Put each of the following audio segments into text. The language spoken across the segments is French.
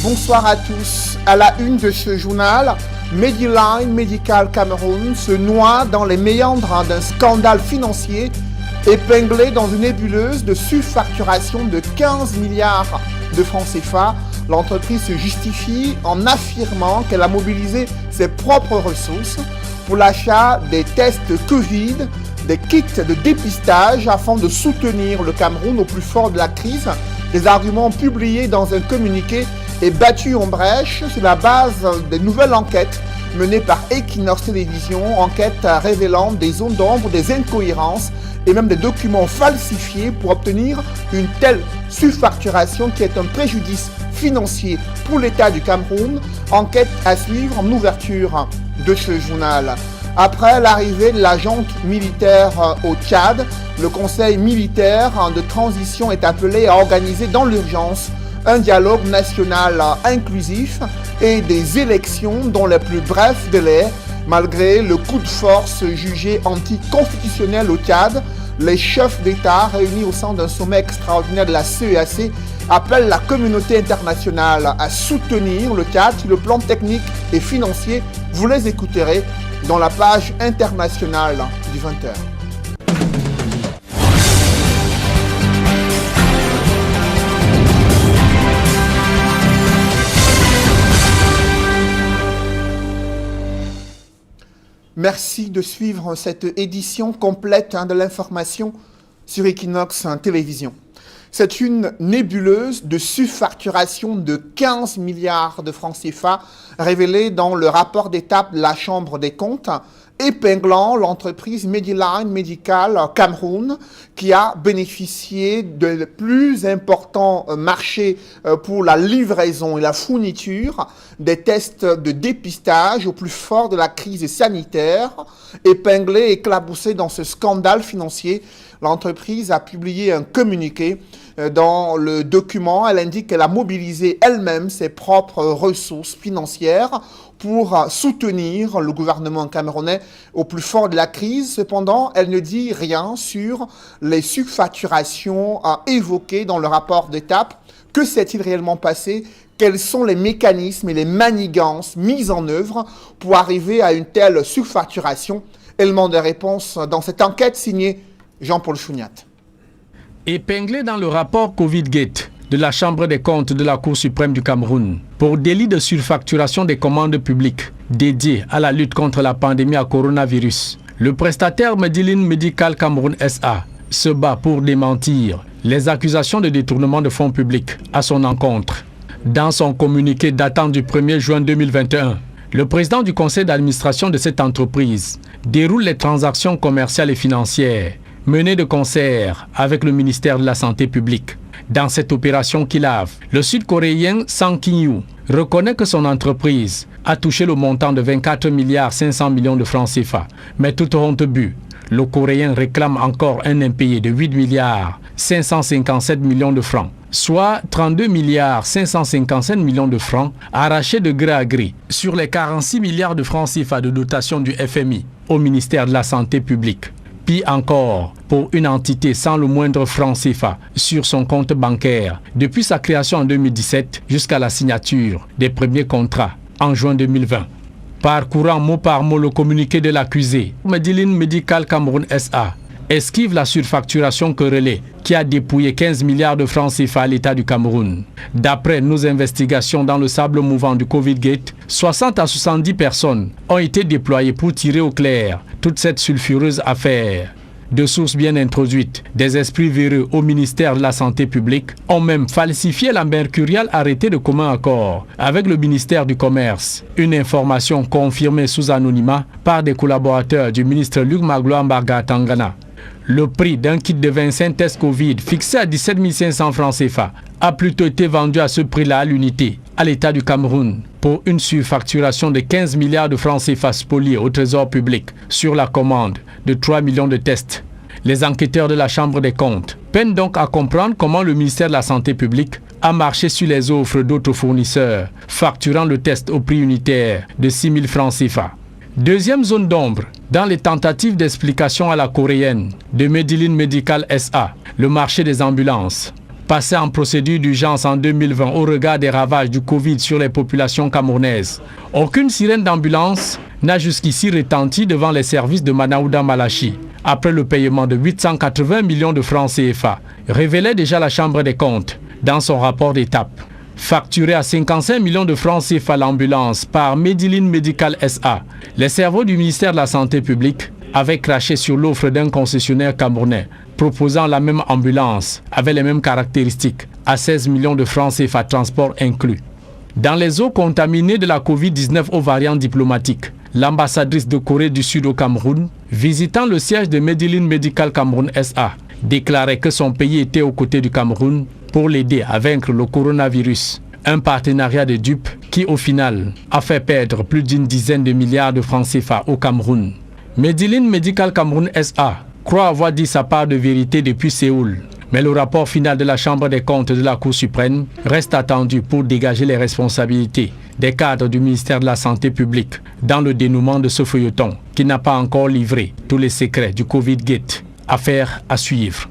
Bonsoir à tous. À la une de ce journal, Medline Medical Cameroun se noie dans les méandres d'un scandale financier épinglé dans une nébuleuse de surfacturation de 15 milliards de francs CFA. L'entreprise se justifie en affirmant qu'elle a mobilisé ses propres ressources pour l'achat des tests Covid, des kits de dépistage afin de soutenir le Cameroun au plus fort de la crise. Des arguments publiés dans un communiqué et battus en brèche sur la base des nouvelles enquêtes menées par Equinox Télévision, enquêtes révélant des zones d'ombre, des incohérences et même des documents falsifiés pour obtenir une telle surfacturation qui est un préjudice financier pour l'État du Cameroun. Enquête à suivre en ouverture de ce journal. Après l'arrivée de la junte militaire au Tchad, le Conseil militaire de transition est appelé à organiser dans l'urgence un dialogue national inclusif et des élections dans les plus brefs délais. Malgré le coup de force jugé anticonstitutionnel au Tchad, les chefs d'État réunis au sein d'un sommet extraordinaire de la CEAC appellent la communauté internationale à soutenir le Tchad sur le plan technique et financier. Vous les écouterez dans la page internationale du 20h. Merci de suivre cette édition complète de l'information sur Equinox Télévision. C'est une nébuleuse de surfacturation de 15 milliards de francs CFA révélée dans le rapport d'étape de la Chambre des comptes, épinglant l'entreprise Medline Medical Cameroun qui a bénéficié de plus importants marchés pour la livraison et la fourniture des tests de dépistage au plus fort de la crise sanitaire. Épinglée et éclaboussée dans ce scandale financier, l'entreprise a publié un communiqué. Dans le document, elle indique qu'elle a mobilisé elle-même ses propres ressources financières pour soutenir le gouvernement camerounais au plus fort de la crise. Cependant, elle ne dit rien sur les surfacturations évoquées dans le rapport d'étape. Que s'est-il réellement passé ? Quels sont les mécanismes et les manigances mises en œuvre pour arriver à une telle surfacturation ? Élément de réponse dans cette enquête signée Jean-Paul Chouniat. Épinglé dans le rapport Covid-Gate de la Chambre des comptes de la Cour suprême du Cameroun pour délit de surfacturation des commandes publiques dédiées à la lutte contre la pandémie à coronavirus, le prestataire Medline Medical Cameroun SA se bat pour démentir les accusations de détournement de fonds publics à son encontre. Dans son communiqué datant du 1er juin 2021, le président du conseil d'administration de cette entreprise déroule les transactions commerciales et financières menées de concert avec le ministère de la Santé publique. Dans cette opération qui lave, le Sud-Coréen Sang Kim-yu reconnaît que son entreprise a touché le montant de 24 milliards 500 millions de francs CFA. Mais toute honte but, le Coréen réclame encore un impayé de 8 milliards 557 millions de francs, soit 32 milliards 557 millions de francs arrachés de gré à gré sur les 46 milliards de francs CFA de dotation du FMI au ministère de la Santé publique. Puis encore, pour une entité sans le moindre franc CFA sur son compte bancaire, depuis sa création en 2017 jusqu'à la signature des premiers contrats en juin 2020. Parcourant mot par mot le communiqué de l'accusé, Medline Medical Cameroun SA esquive la surfacturation querellée qui a dépouillé 15 milliards de francs CFA à l'État du Cameroun. D'après nos investigations dans le sable mouvant du Covid-Gate, 60 à 70 personnes ont été déployées pour tirer au clair toute cette sulfureuse affaire. De sources bien introduites, des esprits véreux au ministère de la Santé publique ont même falsifié la mercuriale arrêtée de commun accord avec le ministère du Commerce. Une information confirmée sous anonymat par des collaborateurs du ministre Luc Magloire Mbarga Tangana. Le prix d'un kit de 25 tests Covid fixé à 17 500 francs CFA a plutôt été vendu à ce prix-là à l'unité à l'État du Cameroun pour une surfacturation de 15 milliards de francs CFA spoliés au trésor public sur la commande de 3 millions de tests. Les enquêteurs de la Chambre des comptes peinent donc à comprendre comment le ministère de la Santé publique a marché sur les offres d'autres fournisseurs, facturant le test au prix unitaire de 6 000 francs CFA. Deuxième zone d'ombre, dans les tentatives d'explication à la coréenne de Medline Medical SA, le marché des ambulances. passé en procédure d'urgence en 2020 au regard des ravages du Covid sur les populations camerounaises. Aucune sirène d'ambulance n'a jusqu'ici retenti devant les services de Manaouda Malachi, après le paiement de 880 millions de francs CFA, révélait déjà la Chambre des comptes dans son rapport d'étape. Facturé à 55 millions de francs CFA l'ambulance par Medilline Medical SA, les cerveaux du ministère de la Santé publique avaient craché sur l'offre d'un concessionnaire camerounais proposant la même ambulance avec les mêmes caractéristiques à 16 millions de francs CFA transport inclus. Dans les eaux contaminées de la Covid-19 aux variants diplomatiques, l'ambassadrice de Corée du Sud au Cameroun, visitant le siège de Medilline Medical Cameroun SA, déclarait que son pays était aux côtés du Cameroun pour l'aider à vaincre le coronavirus. Un partenariat de dupes qui, au final, a fait perdre plus d'une dizaine de milliards de francs CFA au Cameroun. Medilline Medical Cameroun SA croit avoir dit sa part de vérité depuis Séoul. Mais le rapport final de la Chambre des comptes de la Cour suprême reste attendu pour dégager les responsabilités des cadres du ministère de la Santé publique dans le dénouement de ce feuilleton qui n'a pas encore livré tous les secrets du Covid-Gate. Affaire à suivre.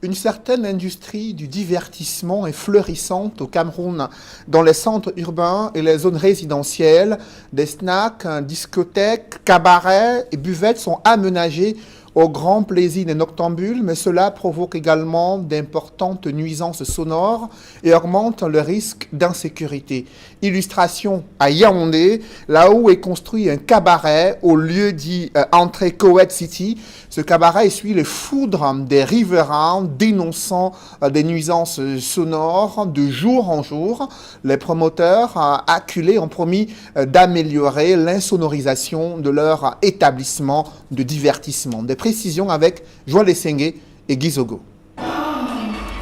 Une certaine industrie du divertissement est florissante au Cameroun. Dans les centres urbains et les zones résidentielles, des snacks, discothèques, cabarets et buvettes sont aménagés au grand plaisir des noctambules, mais cela provoque également d'importantes nuisances sonores et augmente le risque d'insécurité. Illustration à Yaoundé, là où est construit un cabaret au lieu dit entrée Koweït City. Ce cabaret essuie les foudres des riverains dénonçant des nuisances sonores de jour en jour. Les promoteurs acculés ont promis d'améliorer l'insonorisation de leur établissement de divertissement. Des précisions avec Joël Essengue et Gizogo.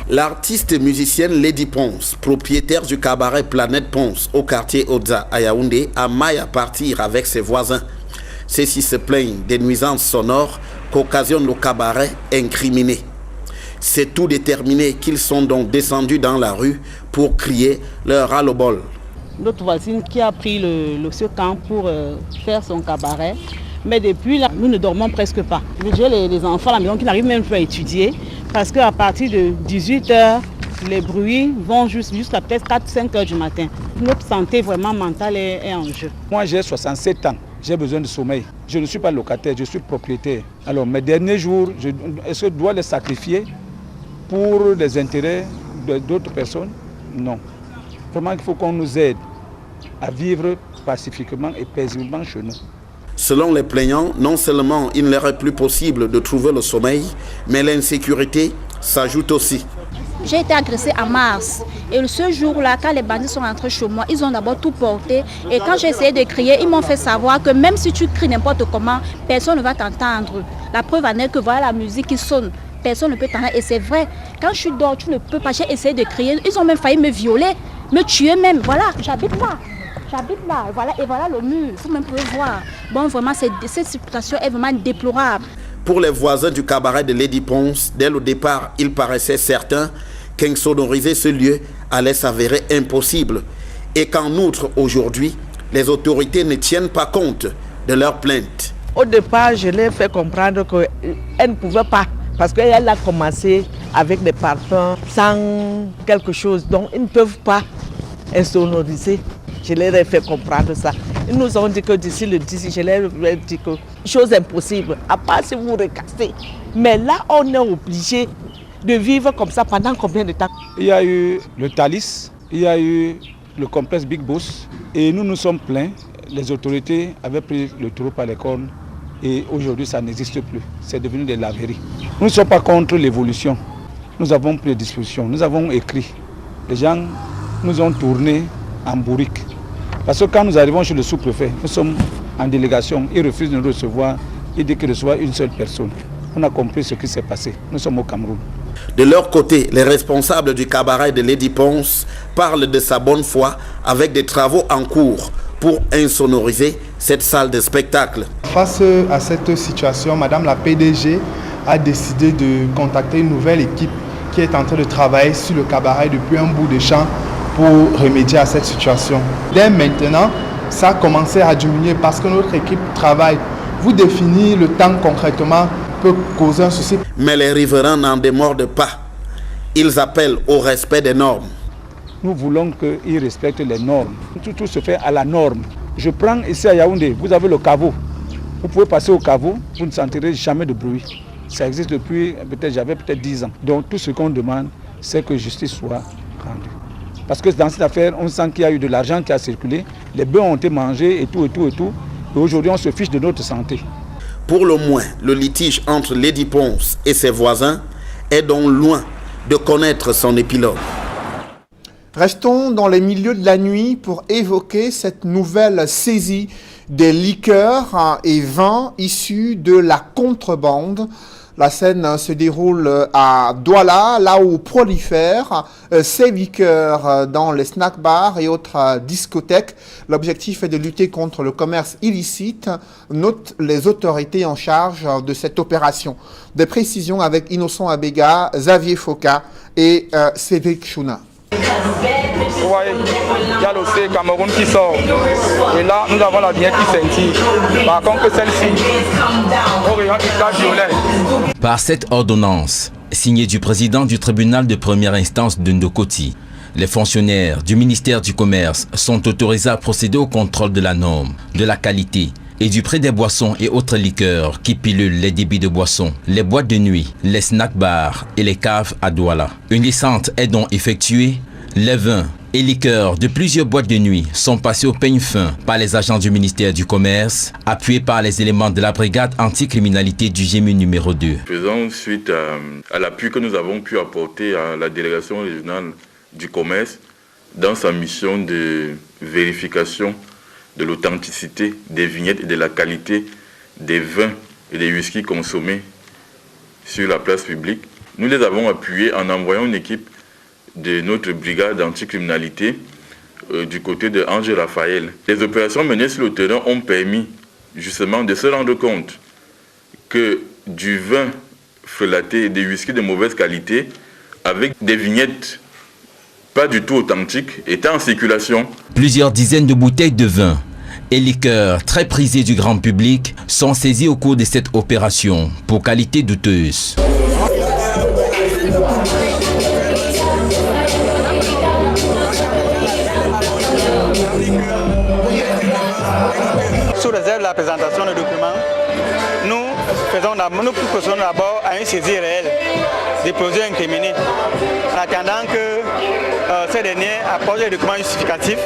L'artiste musicienne Lady Ponce, propriétaire du cabaret Planète Ponce au quartier Oza à Yaoundé, a maille à partir avec ses voisins. Ceux-ci se plaignent des nuisances sonores qu'occasionne le cabaret incriminé. C'est tout déterminé qu'ils sont donc descendus dans la rue pour crier leur ras-le-bol. Notre voisine qui a pris ce temps pour faire son cabaret. Mais depuis là, nous ne dormons presque pas. J'ai les enfants à la maison qui n'arrivent même plus à étudier parce qu'à partir de 18h, les bruits vont jusqu'à peut-être 4-5 h du matin. Notre santé vraiment mentale est en jeu. Moi j'ai 67 ans, j'ai besoin de sommeil. Je ne suis pas locataire, je suis propriétaire. Alors mes derniers jours, est-ce que je dois les sacrifier pour les intérêts d'autres personnes? Non. Vraiment il faut qu'on nous aide à vivre pacifiquement et paisiblement chez nous. Selon les plaignants, non seulement il ne leur est plus possible de trouver le sommeil, mais l'insécurité s'ajoute aussi. J'ai été agressée en mars et ce jour-là, quand les bandits sont rentrés chez moi, ils ont d'abord tout porté. Et quand j'ai essayé de crier, ils m'ont fait savoir que même si tu cries n'importe comment, personne ne va t'entendre. La preuve en est que voilà la musique qui sonne, personne ne peut t'entendre. Et c'est vrai, quand je suis dehors, tu ne peux pas. J'ai essayé de crier, ils ont même failli me violer, me tuer même. Voilà, j'habite là. J'habite là, et voilà le mur, vous même pouvez voir. Bon, vraiment, cette situation est vraiment déplorable. Pour les voisins du cabaret de Lady Ponce, dès le départ, il paraissait certain qu'insonoriser ce lieu allait s'avérer impossible. Et qu'en outre, aujourd'hui, les autorités ne tiennent pas compte de leurs plaintes. Au départ, je l'ai fait comprendre qu'elle ne pouvait pas, parce qu'elle a commencé avec des parfums sans quelque chose, donc ils ne peuvent pas insonoriser. Je leur ai fait comprendre ça. Ils nous ont dit que d'ici le 10, je leur ai dit que chose impossible, à part si vous recassez. Mais là, on est obligé de vivre comme ça pendant combien de temps? Il y a eu le Thalys, il y a eu le complexe Big Boss et nous nous sommes plaints. Les autorités avaient pris le taureau par les cornes et aujourd'hui ça n'existe plus. C'est devenu des laveries. Nous ne sommes pas contre l'évolution. Nous avons pris des dispositions, nous avons écrit. Les gens nous ont tourné en bourrique. Parce que quand nous arrivons chez le sous-préfet, nous sommes en délégation, il refuse de nous recevoir, il dit qu'il reçoit une seule personne. On a compris ce qui s'est passé. Nous sommes au Cameroun. De leur côté, les responsables du cabaret de Lady Ponce parlent de sa bonne foi avec des travaux en cours pour insonoriser cette salle de spectacle. Face à cette situation, Madame la PDG a décidé de contacter une nouvelle équipe qui est en train de travailler sur le cabaret depuis un bout de champ pour remédier à cette situation. Dès maintenant, ça a commencé à diminuer parce que notre équipe travaille. Vous définir le temps concrètement peut causer un souci. Mais les riverains n'en démordent pas. Ils appellent au respect des normes. Nous voulons qu'ils respectent les normes. Tout se fait à la norme. Je prends ici à Yaoundé, vous avez le caveau. Vous pouvez passer au caveau, vous ne sentirez jamais de bruit. Ça existe depuis, j'avais peut-être 10 ans. Donc tout ce qu'on demande, c'est que justice soit rendue. Parce que dans cette affaire, on sent qu'il y a eu de l'argent qui a circulé, les bœufs ont été mangés et tout. Et aujourd'hui, on se fiche de notre santé. Pour le moins, le litige entre Lady Ponce et ses voisins est donc loin de connaître son épilogue. Restons dans les milieux de la nuit pour évoquer cette nouvelle saisie des liqueurs et vins issus de la contrebande. La scène se déroule à Douala, là où prolifèrent ces liqueurs dans les snack-bars et autres discothèques. L'objectif est de lutter contre le commerce illicite, notent les autorités en charge de cette opération. Des précisions avec Innocent Abega, Xavier Foka et Cédric Chouna. Vous voyez, il y a l'océan Cameroun qui sort. Et là, nous avons la bière qui scintille. Par contre, celle-ci, au rayon violet. Par cette ordonnance, signée du président du tribunal de première instance de Ndokoti, les fonctionnaires du ministère du Commerce sont autorisés à procéder au contrôle de la norme, de la qualité et du prix des boissons et autres liqueurs qui pilulent les débits de boissons, les boîtes de nuit, les snack-bars et les caves à Douala. Une licence est donc effectuée. Les vins et liqueurs de plusieurs boîtes de nuit sont passés au peigne fin par les agents du ministère du Commerce, appuyés par les éléments de la brigade anticriminalité du GMU numéro 2. Faisant suite à l'appui que nous avons pu apporter à la délégation régionale du Commerce dans sa mission de vérification de l'authenticité des vignettes et de la qualité des vins et des whisky consommés sur la place publique. Nous les avons appuyés en envoyant une équipe de notre brigade anticriminalité du côté de Angers Raphaël. Les opérations menées sur le terrain ont permis justement de se rendre compte que du vin frelaté et des whisky de mauvaise qualité avec des vignettes pas du tout authentiques étaient en circulation. Plusieurs dizaines de bouteilles de vin et liqueurs très prisées du grand public sont saisies au cours de cette opération pour qualité douteuse. Sous réserve de la présentation des documents, nous procédons d'abord à une saisie réelle des produits incriminés, en attendant que ces derniers apportent des documents justificatifs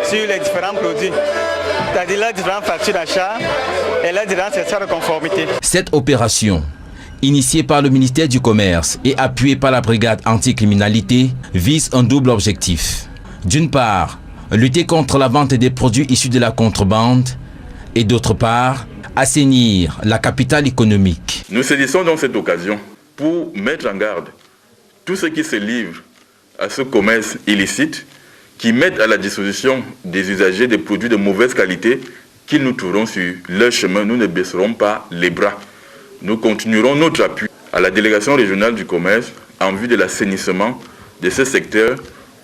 sur les différents produits, c'est-à-dire les différentes factures d'achat et les différents certificats de conformité. Cette opération, initiée par le ministère du Commerce et appuyée par la brigade anticriminalité, vise un double objectif. D'une part, lutter contre la vente des produits issus de la contrebande et d'autre part, assainir la capitale économique. Nous saisissons donc cette occasion pour mettre en garde tous ceux qui se livrent à ce commerce illicite, qui mettent à la disposition des usagers des produits de mauvaise qualité qu'ils nous trouveront sur leur chemin. Nous ne baisserons pas les bras. Nous continuerons notre appui à la délégation régionale du commerce en vue de l'assainissement de ce secteur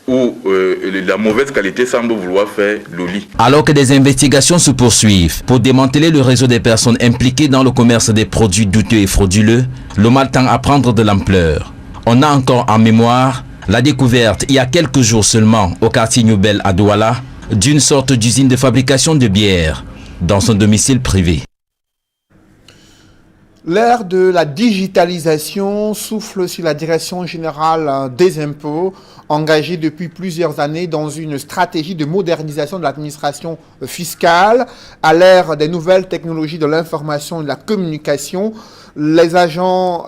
où la mauvaise qualité semble vouloir faire le lit. Alors que des investigations se poursuivent pour démanteler le réseau des personnes impliquées dans le commerce des produits douteux et frauduleux, le mal tend à prendre de l'ampleur. On a encore en mémoire la découverte il y a quelques jours seulement au quartier Nouvelle à Douala d'une sorte d'usine de fabrication de bière dans son domicile privé. L'ère de la digitalisation souffle sur la Direction générale des impôts, engagée depuis plusieurs années dans une stratégie de modernisation de l'administration fiscale. À l'ère des nouvelles technologies de l'information et de la communication, les agents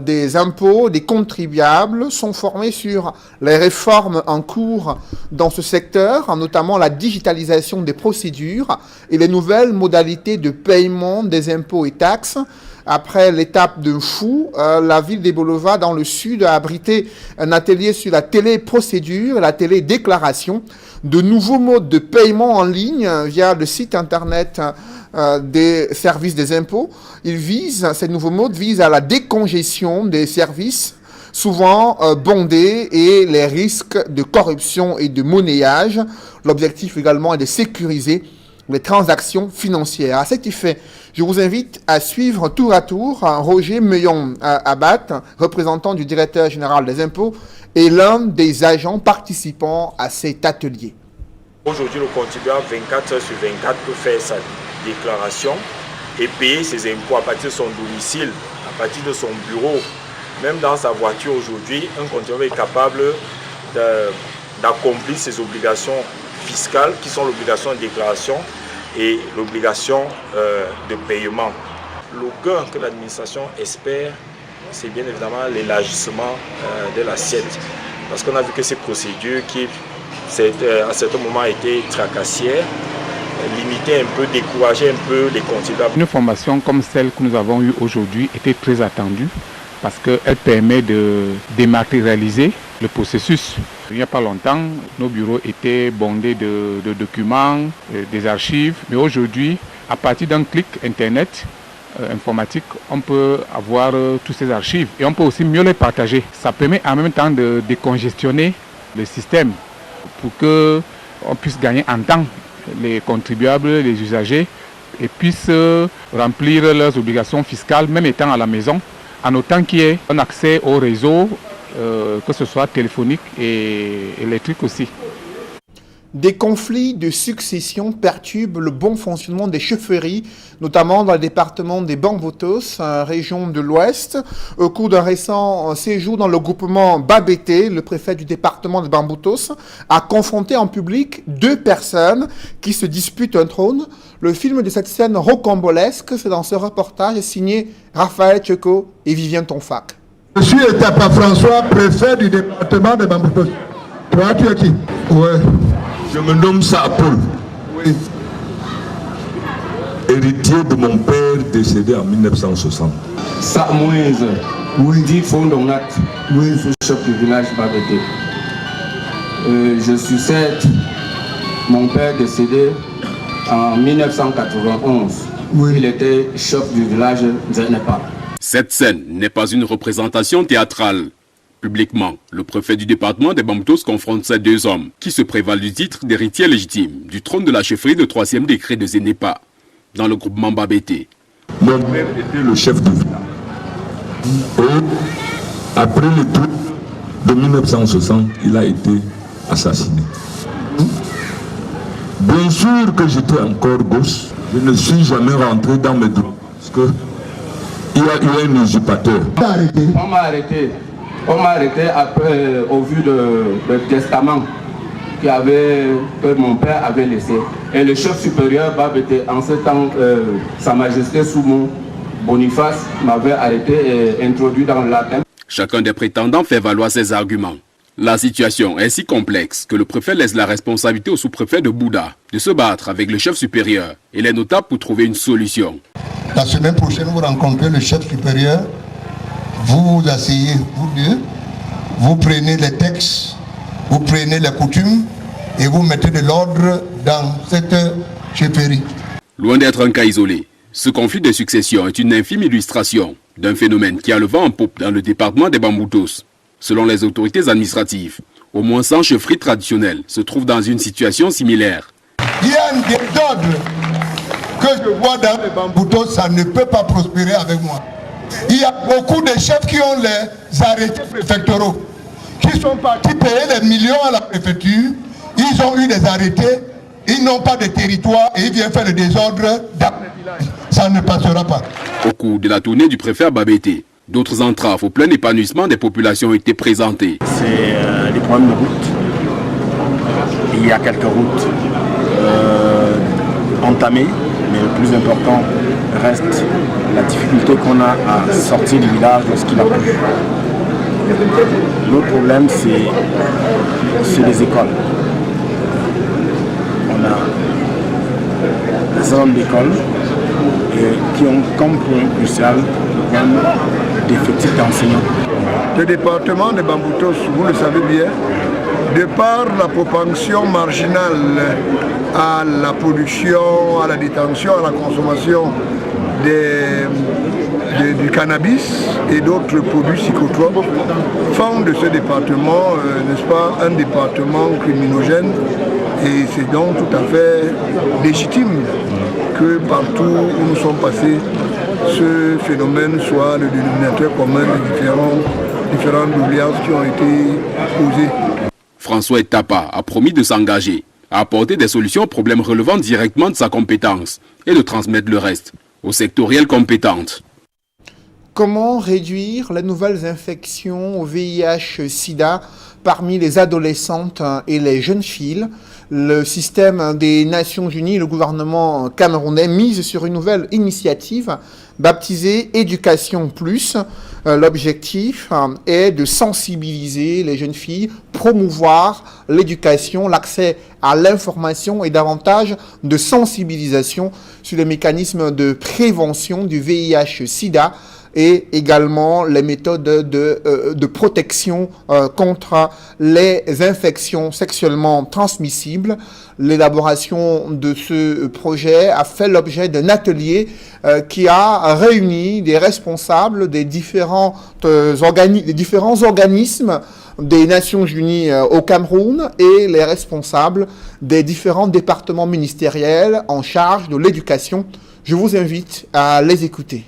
des impôts, des contribuables, sont formés sur les réformes en cours dans ce secteur, notamment la digitalisation des procédures et les nouvelles modalités de paiement des impôts et taxes. Après l'étape de Fou, la ville des Bolova dans le sud a abrité un atelier sur la téléprocédure et la télédéclaration, de nouveaux modes de paiement en ligne via le site internet des services des impôts. Ces nouveaux modes visent à la décongestion des services souvent bondés et les risques de corruption et de monnayage. L'objectif également est de sécuriser les transactions financières. À cet effet, Je vous invite à suivre tour à tour Roger Meillon-Abat, représentant du directeur général des impôts et l'un des agents participant à cet atelier. Aujourd'hui, le contribuable 24 heures sur 24 peut faire sa déclaration et payer ses impôts à partir de son domicile, à partir de son bureau. Même dans sa voiture aujourd'hui, un contribuable est capable d'accomplir ses obligations fiscales qui sont l'obligation de déclaration et l'obligation de paiement. Le gain que l'administration espère, c'est bien évidemment l'élargissement de l'assiette. Parce qu'on a vu que ces procédures qui à certains moments étaient tracassières, limitaient un peu, décourageaient un peu les contribuables. Une formation comme celle que nous avons eue aujourd'hui était très attendue parce qu'elle permet de dématérialiser le processus. Il n'y a pas longtemps, nos bureaux étaient bondés de documents, des archives, mais aujourd'hui, à partir d'un clic internet informatique, on peut avoir toutes ces archives et on peut aussi mieux les partager. Ça permet en même temps de décongestionner le système pour qu'on puisse gagner en temps, les contribuables, les usagers, et puissent remplir leurs obligations fiscales, même étant à la maison, en autant qu'il y ait un accès au réseau, que ce soit téléphonique et électrique aussi. Des conflits de succession perturbent le bon fonctionnement des chefferies, notamment dans le département des Bambutos, région de l'Ouest. Au cours d'un récent séjour dans le groupement Babete, le préfet du département de Bambutos a confronté en public 2 personnes qui se disputent un trône. Le film de cette scène rocambolesque, c'est dans ce reportage signé Raphaël Tcheko et Vivien Tonfac. Je suis Etapa François, préfet du département de Bambutos. Toi, tu es qui? Ouais. Je me nomme Saapol. Oui. Héritier de mon père décédé en 1960. Samoïse. Oui. Dit Fondongat. Oui. Sous-chef du village Babete. Je succède mon père décédé en 1991. Oui. Il était chef du village Zenepa. Cette scène n'est pas une représentation théâtrale. Publiquement, le préfet du département des Bambutos confronte ces 2 hommes qui se prévalent du titre d'héritier légitime du trône de la chefferie de 3e décret de Zenepa dans le groupement Babete. Mon père était le chef du village. Et après le truc de 1960, il a été assassiné. Bien sûr que j'étais encore gosse, je ne suis jamais rentré dans mes droits parce que il y a eu un usurpateur. On m'a arrêté. On m'a arrêté après, au vu du testament que mon père avait laissé. Et le chef supérieur Babete, en ce temps, Sa Majesté Soumon Boniface m'avait arrêté et introduit dans l'Athènes. Chacun des prétendants fait valoir ses arguments. La situation est si complexe que le préfet laisse la responsabilité au sous-préfet de Bouddha de se battre avec le chef supérieur et les notables pour trouver une solution. La semaine prochaine, vous rencontrez le chef supérieur. Vous vous asseyez, vous deux, vous prenez les textes, vous prenez les coutumes et vous mettez de l'ordre dans cette chefferie. Loin d'être un cas isolé, ce conflit de succession est une infime illustration d'un phénomène qui a le vent en poupe dans le département des Bambutos. Selon les autorités administratives, au moins 100 chefferies traditionnelles se trouvent dans une situation similaire. Il y a un désordre que je vois dans les Bambutos, ça ne peut pas prospérer avec moi. Il y a beaucoup de chefs qui ont les arrêtés préfectoraux, qui sont partis payer les millions à la préfecture. Ils ont eu des arrêtés, ils n'ont pas de territoire et ils viennent faire le désordre dans le village. Ça ne passera pas. Au cours de la tournée du préfet à Babete, d'autres entraves au plein épanouissement des populations ont été présentées. C'est des problèmes de route. Il y a quelques routes entamées, mais le plus important reste la difficulté qu'on a à sortir du village lorsqu'il a plu. L'autre problème, c'est les écoles. On a un certain nombre d'écoles qui ont comme point crucial le problème d'effectifs d'enseignants. Le département de Bambutos, vous le savez bien, de par la propension marginale à la production, à la détention, à la consommation des du cannabis et d'autres produits psychotropes font de ce département, n'est-ce pas, un département criminogène. Et c'est donc tout à fait légitime que partout où nous sommes passés, ce phénomène soit le dénominateur commun des différentes doléances qui ont été posées. François Etapa a promis de s'engager à apporter des solutions aux problèmes relevant directement de sa compétence et de transmettre le reste aux sectorielles compétentes. Comment réduire les nouvelles infections au VIH-Sida parmi les adolescentes et les jeunes filles? Le système des Nations Unies, le gouvernement camerounais mise sur une nouvelle initiative baptisée Éducation Plus. L'objectif est de sensibiliser les jeunes filles, promouvoir l'éducation, l'accès à l'information et davantage de sensibilisation sur les mécanismes de prévention du VIH-Sida et également les méthodes de protection contre les infections sexuellement transmissibles. L'élaboration de ce projet a fait l'objet d'un atelier qui a réuni des responsables des différents organismes des Nations Unies au Cameroun et les responsables des différents départements ministériels en charge de l'éducation. Je vous invite à les écouter.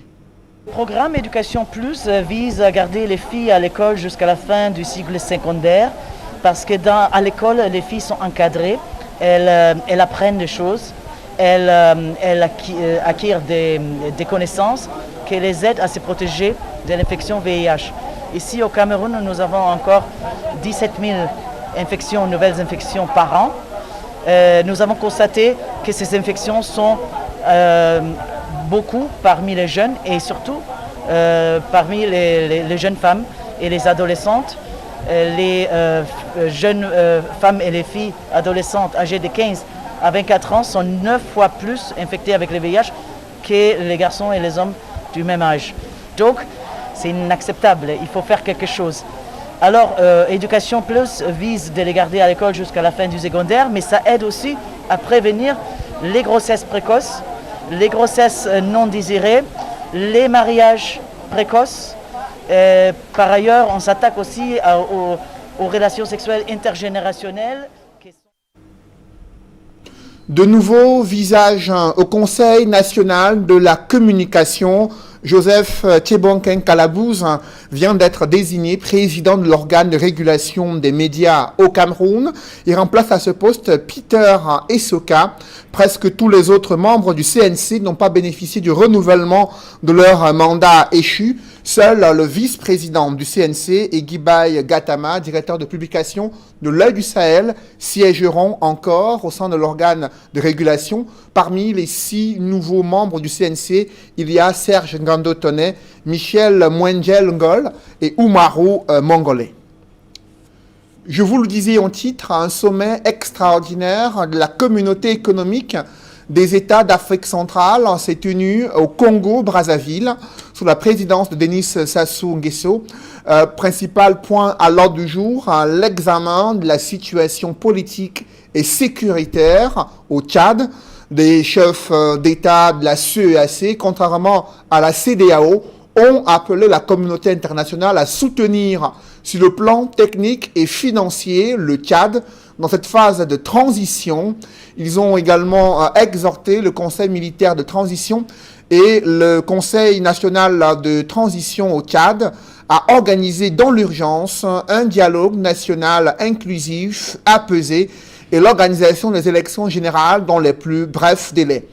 Le programme Éducation Plus vise à garder les filles à l'école jusqu'à la fin du cycle secondaire parce que à l'école, les filles sont encadrées, elles apprennent des choses, elles acquièrent des connaissances qui les aident à se protéger de l'infection VIH. Ici au Cameroun, nous avons encore 17 000 nouvelles infections par an. Nous avons constaté que ces infections sont beaucoup parmi les jeunes et surtout parmi les jeunes femmes et les adolescentes. Les jeunes femmes et les filles adolescentes âgées de 15 à 24 ans sont 9 fois plus infectées avec le VIH que les garçons et les hommes du même âge. Donc, c'est inacceptable, il faut faire quelque chose. Alors, Éducation Plus vise de les garder à l'école jusqu'à la fin du secondaire, mais ça aide aussi à prévenir les grossesses précoces, les grossesses non désirées, les mariages précoces. Par ailleurs, on s'attaque aussi aux relations sexuelles intergénérationnelles. De nouveaux visages au Conseil national de la communication. Joseph Tchébonken Kalabouze vient d'être désigné président de l'organe de régulation des médias au Cameroun. Il remplace à ce poste Peter Essoka. Presque tous les autres membres du CNC n'ont pas bénéficié du renouvellement de leur mandat échu. Seul le vice-président du CNC et Guibaï Gatama, directeur de publication de l'Œil du Sahel, siégeront encore au sein de l'organe de régulation. Parmi les 6 nouveaux membres du CNC, il y a Serge Ngando-Tonnet, Michel Mwenjel Ngol et Oumarou Mongolais. Je vous le disais en titre, un sommet extraordinaire de la communauté économique des États d'Afrique centrale s'est tenu au Congo-Brazzaville sous la présidence de Denis Sassou Nguesso. Principal point à l'ordre du jour, l'examen de la situation politique et sécuritaire au Tchad. Des chefs d'État de la CEEAC, contrairement à la CEDEAO, ont appelé la communauté internationale à soutenir sur le plan technique et financier le Tchad dans cette phase de transition. Ils ont également exhorté le Conseil militaire de transition et le Conseil national de transition au Tchad à organiser dans l'urgence un dialogue national inclusif, apaisé et l'organisation des élections générales dans les plus brefs délais.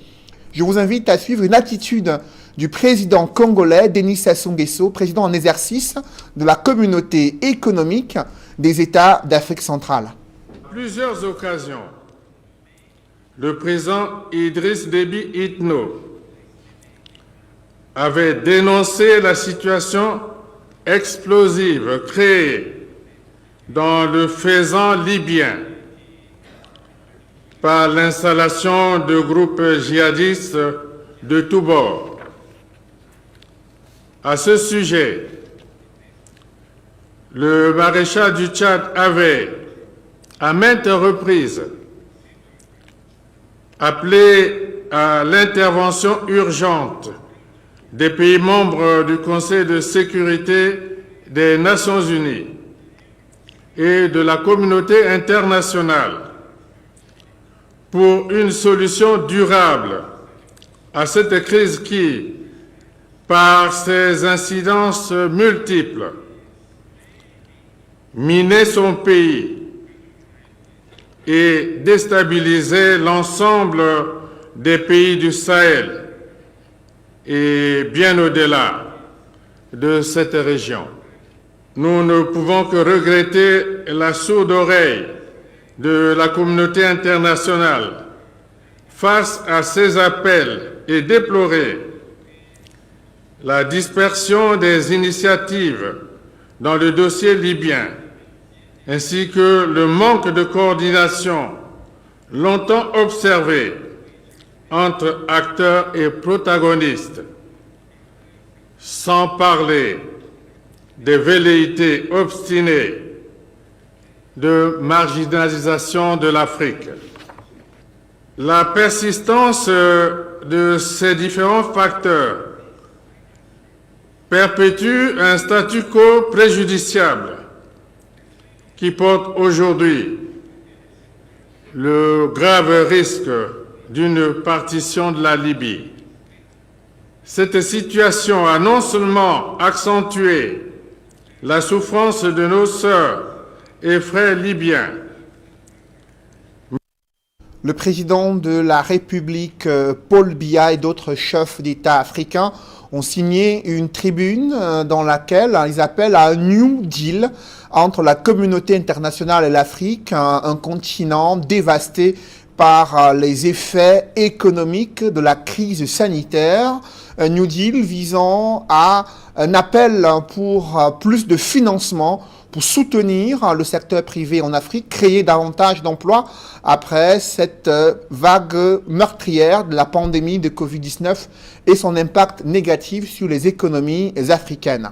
Je vous invite à suivre une attitude du président congolais Denis Sassou Nguesso, président en exercice de la communauté économique des États d'Afrique centrale. À plusieurs occasions, le président Idriss Déby Itno avait dénoncé la situation explosive créée dans le faisan libyen par l'installation de groupes djihadistes de tous bords. À ce sujet, le maréchal du Tchad avait, à maintes reprises, appelé à l'intervention urgente des pays membres du Conseil de sécurité des Nations Unies et de la communauté internationale pour une solution durable à cette crise qui, par ses incidences multiples, minait son pays et déstabilisait l'ensemble des pays du Sahel et bien au-delà de cette région. Nous ne pouvons que regretter la sourde oreille de la communauté internationale face à ces appels et déplorer la dispersion des initiatives dans le dossier libyen, ainsi que le manque de coordination longtemps observé entre acteurs et protagonistes, sans parler des velléités obstinées de marginalisation de l'Afrique. La persistance de ces différents facteurs perpétue un statu quo préjudiciable qui porte aujourd'hui le grave risque d'une partition de la Libye. Cette situation a non seulement accentué la souffrance de nos sœurs et frères libyens. Le président de la République, Paul Biya, et d'autres chefs d'État africains ont signé une tribune dans laquelle ils appellent à un New Deal entre la communauté internationale et l'Afrique, un continent dévasté par les effets économiques de la crise sanitaire. Un New Deal visant à un appel pour plus de financement pour soutenir le secteur privé en Afrique, créer davantage d'emplois après cette vague meurtrière de la pandémie de Covid-19 et son impact négatif sur les économies africaines.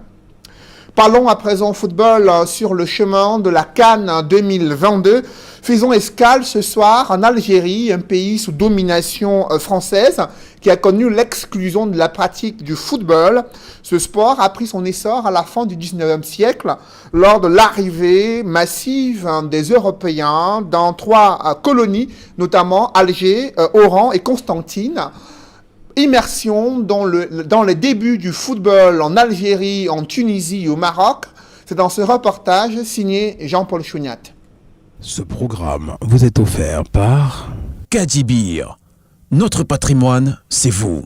Parlons à présent football sur le chemin de la CAN 2022. Faisons escale ce soir en Algérie, un pays sous domination française qui a connu l'exclusion de la pratique du football. Ce sport a pris son essor à la fin du 19e siècle lors de l'arrivée massive des Européens dans 3 colonies, notamment Alger, Oran et Constantine. Immersion dans les débuts du football en Algérie, en Tunisie et au Maroc. C'est dans ce reportage signé Jean-Paul Chouniat. Ce programme vous est offert par Kadibir. Notre patrimoine, c'est vous.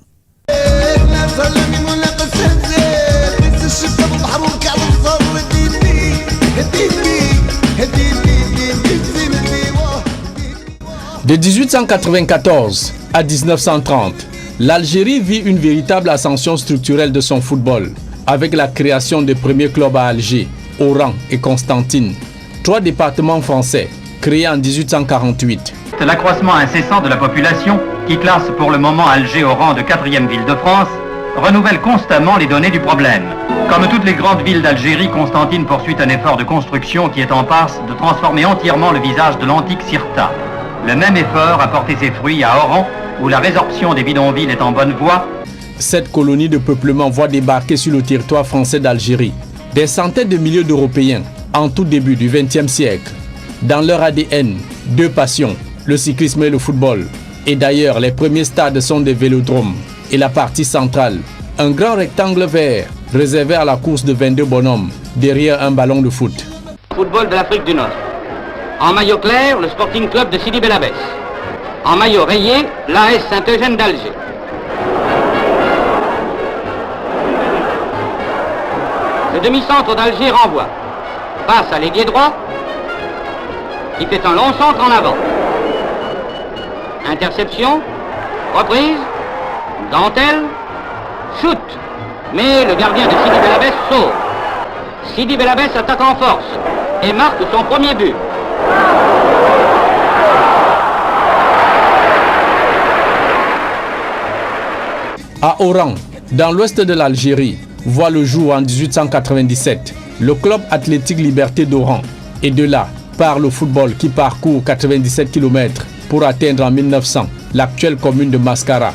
De 1894 à 1930, l'Algérie vit une véritable ascension structurelle de son football, avec la création des premiers clubs à Alger, Oran et Constantine, 3 départements français, créés en 1848. L'accroissement incessant de la population, qui classe pour le moment Alger au rang de 4e ville de France, renouvelle constamment les données du problème. Comme toutes les grandes villes d'Algérie, Constantine poursuit un effort de construction qui est en passe de transformer entièrement le visage de l'antique Cirta. Le même effort a porté ses fruits à Oran, où la résorption des bidonvilles est en bonne voie. Cette colonie de peuplement voit débarquer sur le territoire français d'Algérie des centaines de milliers d'Européens en tout début du XXe siècle. Dans leur ADN, 2 passions, le cyclisme et le football. Et d'ailleurs, les premiers stades sont des vélodromes. Et la partie centrale, un grand rectangle vert réservé à la course de 22 bonhommes derrière un ballon de foot. Football de l'Afrique du Nord. En maillot clair, le Sporting Club de Sidi Bel Abbès. En maillot rayé, l'AS Saint-Eugène d'Alger. Le demi-centre d'Alger renvoie. Passe à l'ailier droit. Il fait un long centre en avant. Interception. Reprise. Dentelle. Shoot. Mais le gardien de Sidi Bel Abbès sauve. Sidi Bel Abbès attaque en force et marque son premier but. À Oran, dans l'ouest de l'Algérie, voit le jour en 1897 le club athlétique Liberté d'Oran. Et de là, part le football qui parcourt 97 km pour atteindre en 1900 l'actuelle commune de Mascara,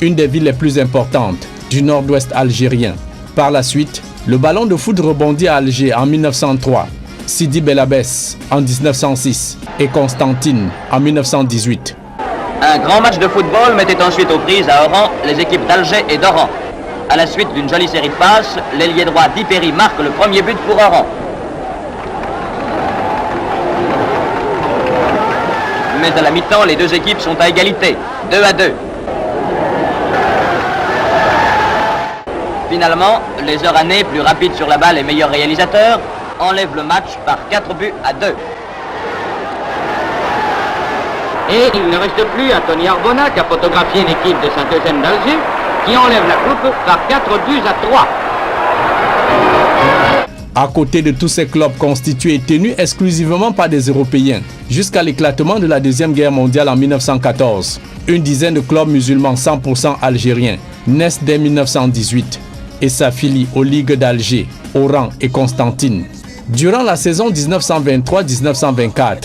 une des villes les plus importantes du nord-ouest algérien. Par la suite, le ballon de foot rebondit à Alger en 1903, Sidi Belabès en 1906 et Constantine en 1918. Un grand match de football mettait ensuite aux prises à Oran les équipes d'Alger et d'Oran. À la suite d'une jolie série de passes, l'ailier droit Dipéry marque le premier but pour Oran. Mais à la mi-temps, les deux équipes sont à égalité, 2-2. Finalement, les Oranais, plus rapides sur la balle et meilleurs réalisateurs, enlèvent le match par 4-2. Et il ne reste plus à Tony Arbona qu'à photographier l'équipe de Saint-Eugène d'Alger qui enlève la coupe par 4-3. À côté de tous ces clubs constitués et tenus exclusivement par des Européens, jusqu'à l'éclatement de la Deuxième Guerre mondiale en 1914, une dizaine de clubs musulmans 100% algériens naissent dès 1918 et s'affilient aux ligues d'Alger, Oran et Constantine. Durant la saison 1923-1924,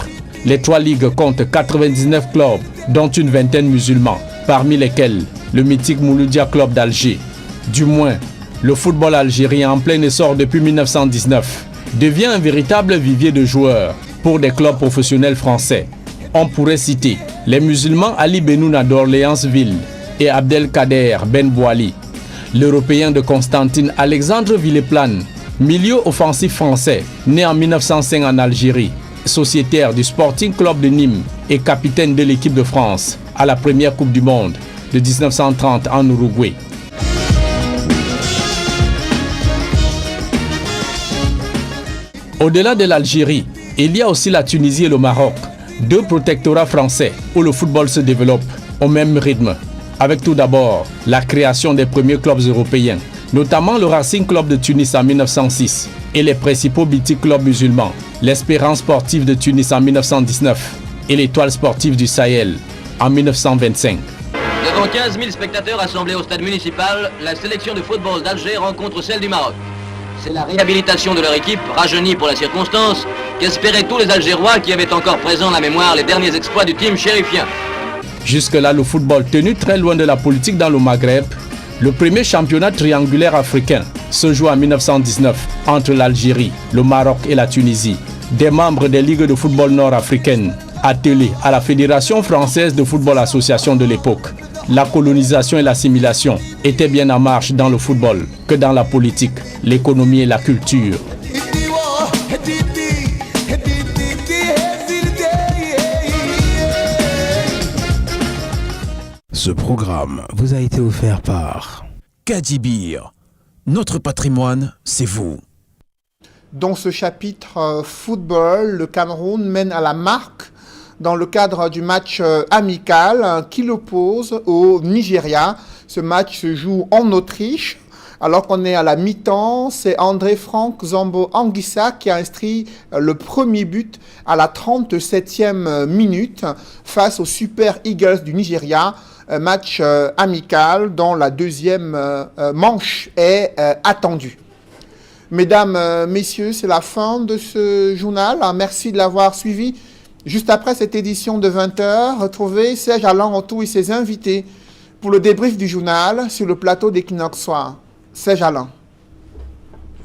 les trois ligues comptent 99 clubs, dont une vingtaine musulmans, parmi lesquels le mythique Mouloudia Club d'Alger. Du moins, le football algérien en plein essor depuis 1919 devient un véritable vivier de joueurs pour des clubs professionnels français. On pourrait citer les musulmans Ali Benouna d'Orléansville et Abdelkader Ben Bouali, l'Européen de Constantine Alexandre Villeplane, milieu offensif français né en 1905 en Algérie, sociétaire du Sporting Club de Nîmes et capitaine de l'équipe de France à la première Coupe du Monde de 1930 en Uruguay. Au-delà de l'Algérie, il y a aussi la Tunisie et le Maroc, deux protectorats français où le football se développe au même rythme, avec tout d'abord la création des premiers clubs européens, notamment le Racing Club de Tunis en 1906 et les principaux mythiques clubs musulmans, l'Espérance sportive de Tunis en 1919 et l'Étoile sportive du Sahel en 1925. Devant 15 000 spectateurs assemblés au stade municipal, la sélection de football d'Alger rencontre celle du Maroc. C'est la réhabilitation de leur équipe, rajeunie pour la circonstance, qu'espéraient tous les Algérois qui avaient encore présent la mémoire les derniers exploits du team chérifien. Jusque-là, le football tenu très loin de la politique dans le Maghreb, le premier championnat triangulaire africain se joue en 1919 entre l'Algérie, le Maroc et la Tunisie. Des membres des ligues de football nord-africaines attelés à la Fédération française de football association de l'époque. La colonisation et l'assimilation étaient bien en marche dans le football que dans la politique, l'économie et la culture. Ce programme vous a été offert par Kadibir. Notre patrimoine, c'est vous. Dans ce chapitre football, le Cameroun mène à la marque dans le cadre du match amical qui l'oppose au Nigeria. Ce match se joue en Autriche. Alors qu'on est à la mi-temps, c'est André-Franck Zambo Anguissa qui a inscrit le premier but à la 37e minute face aux Super Eagles du Nigeria. Un match amical dont la deuxième manche est attendue. Mesdames, messieurs, c'est la fin de ce journal. Merci de l'avoir suivi. Juste après cette édition de 20h, retrouvez Serge Alain Autou et ses invités pour le débrief du journal sur le plateau d'Equinox Soir. Serge Alain.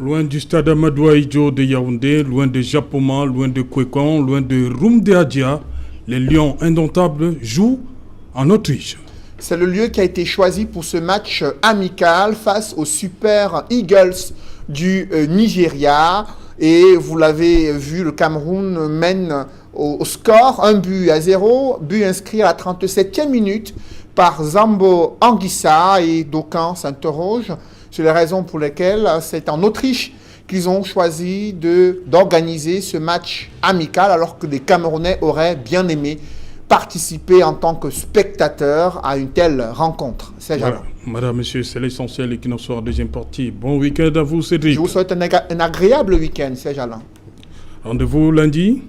Loin du stade Amadou Ahidjo de Yaoundé, loin de Japoma, loin de Kwekon, loin de Rumdeadia, les Lions indomptables jouent en Autriche. C'est le lieu qui a été choisi pour ce match amical face aux Super Eagles du Nigeria. Et vous l'avez vu, le Cameroun mène au score 1-0, but inscrit à la 37e minute par Zambo Anguissa, et d'aucuns s'interrogent sur les raisons pour lesquelles c'est en Autriche qu'ils ont choisi d'organiser ce match amical alors que les Camerounais auraient bien aimé participer en tant que spectateurs à une telle rencontre. Voilà. Madame, monsieur, c'est l'essentiel et qui nous sort deuxième partie. Bon week-end à vous, Cédric. Je vous souhaite un agréable week-end, Serge Alain. Rendez-vous lundi.